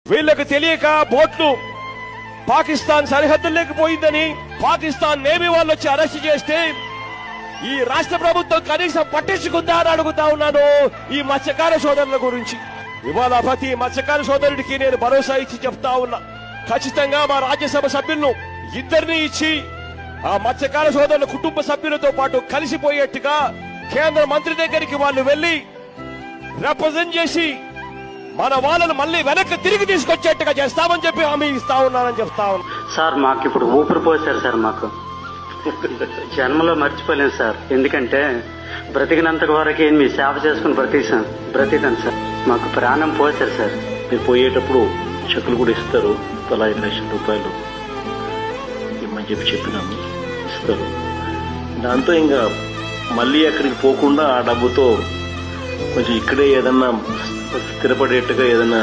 వీళ్లకు తెలియక బోట్లు పాకిస్తాన్ సరిహద్దుల్లోకి పోయిందని పాకిస్తాన్ నేవీ వాళ్ళు వచ్చి అరెస్ట్ చేస్తే ఈ రాష్ట్ర ప్రభుత్వం కనీసం పట్టించుకుందా అని అడుగుతా ఉన్నాను ఈ మత్స్యకార సోదరుల గురించి. ఇవాళ ప్రతి మత్స్యకార సోదరుడికి నేను భరోసా ఇచ్చి చెప్తా ఉన్నా, ఖచ్చితంగా మా రాజ్యసభ సభ్యులను ఇద్దరిని ఇచ్చి ఆ మత్స్యకార సోదరుల కుటుంబ సభ్యులతో పాటు కలిసిపోయేట్టుగా కేంద్ర మంత్రి దగ్గరికి వాళ్ళు వెళ్లి రిప్రజెంట్ చేసి మన వాళ్ళను మళ్ళీ వెనక్కి తిరిగి తీసుకొచ్చేట్టుగా చేస్తామని చెప్పి హామీ ఇస్తా ఉన్నానని చెప్తా ఉన్నా. సార్ మాకు ఇప్పుడు ఊపిరి పోసారు సార్, మాకు జన్మలో మర్చిపోలేను సార్. ఎందుకంటే బ్రతికినంత వరకు మీ సేవ చేసుకుని బ్రతికాను సార్. మాకు ప్రాణం పోసారు సార్. మీరు పోయేటప్పుడు చెక్కులు కూడా ఇస్తారు, తలా 5 లక్షల రూపాయలు ఇమ్మని చెప్పినాము, ఇస్తారు. దాంతో ఇంకా మళ్ళీ అక్కడికి పోకుండా ఆ డబ్బుతో కొంచెం ఇక్కడే ఏదన్నా స్థిరపడేట్టుగా ఏదన్నా